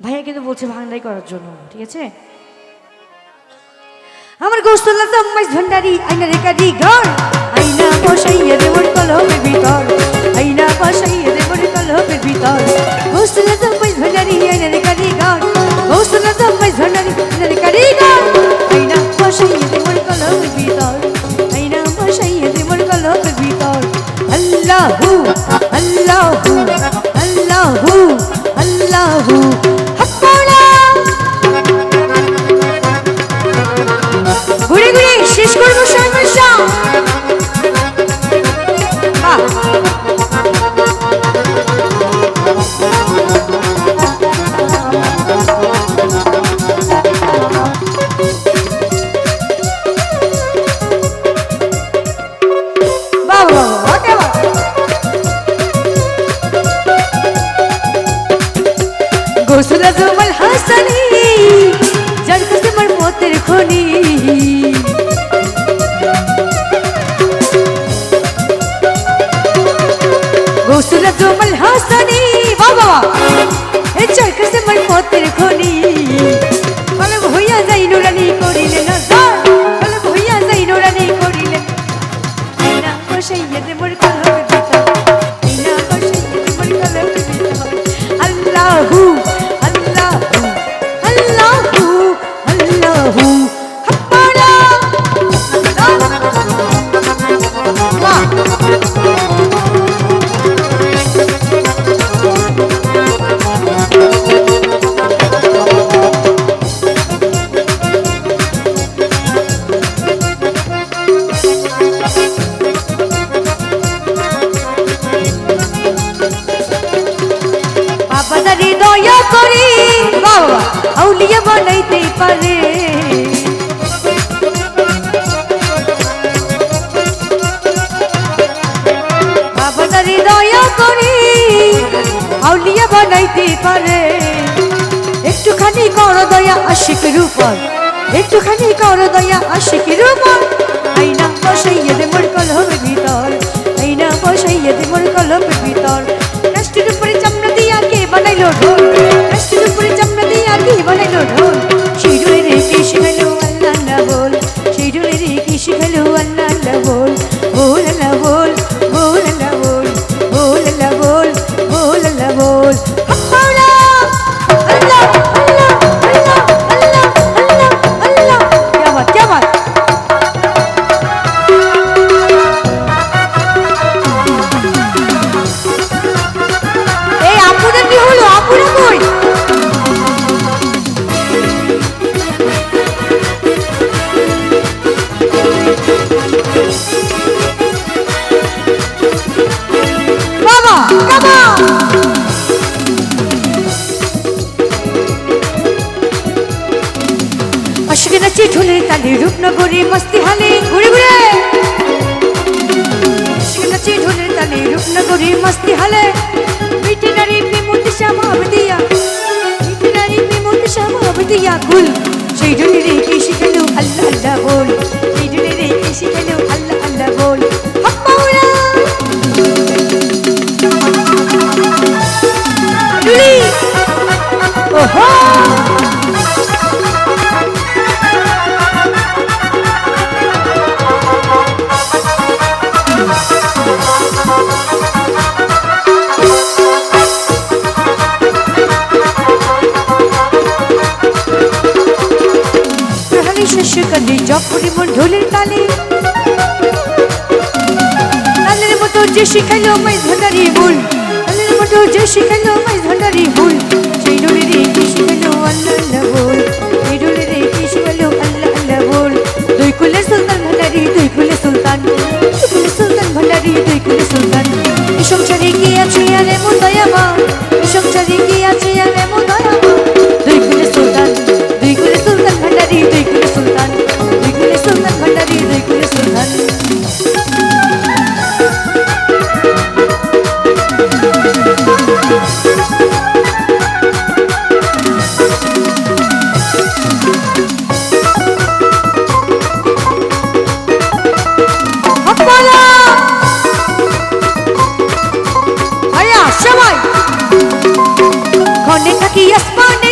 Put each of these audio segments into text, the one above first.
ভাইয়া কিন্তু বলছে ভাঙাই করার জন্য, ঠিক আছে? আমার গোসল জম্মাইস ভান্ডারি আইনা রেকারি ঘর, আইনা বসাইয়া দেবর কলমের ভিতর, আইনা বসাইয়া দেবর কলমের ভিতর। গোসল জম্মাইস ভান্ডারি আইনা রেকারি ঘর, গোসল জম্মাইস ভান্ডারি আইনা রেকারি ঘর, আইনা বসাইয়া দেবর কলমের ভিতর, আইনা বসাইয়া দেবর কলমের ভিতর। আল্লাহু আল্লাহু আল্লাহু আল্লাহু হাক্কানা। ঘুরে ঘুরে শেষ করবো সমস্যা। গোসল জমাল হাসানি যার কাছে আমার মতের খনি, গোসল জমাল হাসানি বাবা এ যার কাছে আমার মতের খনি। কলম হইয়া যাই নুরানি করিলে না কলম হইয়া যাই নুরানি করিলে আইনা বসাইয়া দে মোর কলমের ভিতর, আইনা বসাইয়া দে মোর কলমের ভিতর। আল্লাহু আল্লাহু আল্লাহু আল্লাহু হাক্কানা। বাবাদারি দয়া করে বাবা আউলিয়া বানাইতে পারে, বাবাদারি দয়া করে আউলিয়া বানাইতে পারে। একটুখানি করো দয়া আশিকের উপর, একটুখানি করো দয়া আশিকের উপর। আইনা বসাইয়া দে মোর কলমের ভিতর, আইনা বসাইয়া দে মোর কলমের ভিতর। কাষ্টের উপরে চামড়া দিয়া কে বানাইলো ঢোল, কাষ্টের উপরে চামড়া দিয়া কে বানাইলো ঢোল। সেই ঢোলে রে কে শিখাইলো আল্লাহ না বল, সেই ঢোলে রে কে শিখাইলো আল্লাহ না বল। বল আল্লাহ বল, বল আল্লাহ বল, বল আল্লাহ বল, বল আল্লাহ বল। হাক্কানা আল্লাহ আল্লাহ আল্লাহ আল্লাহ আল্লাহ আল্লাহ। क्या बात क्या बात। এই আপুদের কি হলো, আপুরা কই? বাবা বাবা আশিক নাচে ঢোলের তালে রূপনগরে মস্তি হালে ঘুরে ঘুরে, আশিক নাচে ঢোলের তালে রূপনগরে মস্তি হালে। মিঠে নারী প্রেমত শ্যামাব দিয়া, মিঠে নারী প্রেমত শ্যামাব দিয়া কুল। সেই ঢোলে রে কে শিখালো আল্লাহ আল্লাহ বল, সেই ঢোলে রে কে শিখালো আল্লাহ আল্লাহ বল। হাক্কানা লুলি ওহো শেষকালে যখন মন ঢোলের তালে, তালের মতো যে শিখাইলো মাইজ ভান্ডারি ভুল, তালের মতো যে শিখাইলো মাইজ ভান্ডারি ভুল। সেই ঢোলে রে কে শিখাইলো আল্লাহ আল্লাহ বল, সেই ঢোলে রে কে শিখাইলো আল্লাহ আল্লাহ বল। দুই কুলে সুলতান ভান্ডারি, দুই কুলে সুলতান, দুই কুলে সুলতান ভান্ডারি, দুই কুলে সুলতান। এই সংসারে কি আছে আর এমন দয়াবান, এই সংসারে কি আছে আর এমন দয়াবান। দুই কুলে সুলতান, দুই কুলে সুলতান ভান্ডারি, দুই কুলে সুলতান, দুই কুলে সুলতান ভান্ডারি, দুই কুলে সুলতান। সবাই ঘনে থাকি আসমানে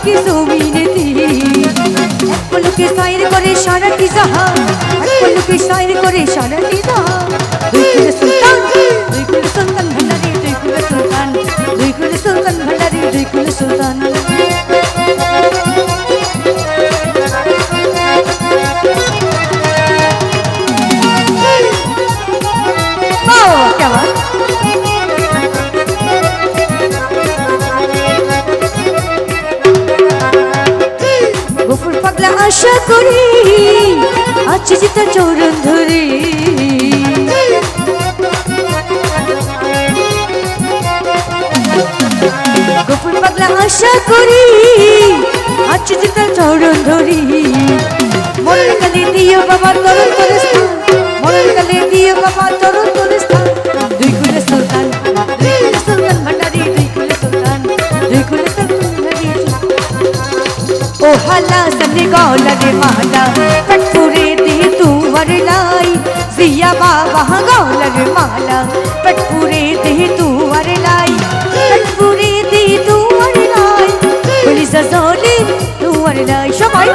কি জমিনেতি এক পলকে সাইর করে সারাটি জাহান এক পলকে সাইর করে সারাটি জাহান দুই কুলে সুলতান ভান্ডারি দুই কুলে সুলতান দুই কুলে সুলতান ভান্ডারি দুই কুলে সুলতান আশা করি আছে যে তার চরণ ধরে গোপুর পাগলা আশা করি আছে যে তার চরণ ধরি মনের কালে দিও বাবা তরুণ তোর স্থান মনের কালে দিও বাবা তরুণ তোর স্থান দুই কুলে সুলতান ভান্ডারি দুই কুলে সুলতান দুই কুলে সুলতান ভান্ডারি ओ हला सने गौलर माला पटपुरे दे तू वरलाई जिया बाबा गौलर माला पटपुरे दे तू वरलाई पटपुरे दे तू वरलाई पुलिस जोली तू वरलाई सबाई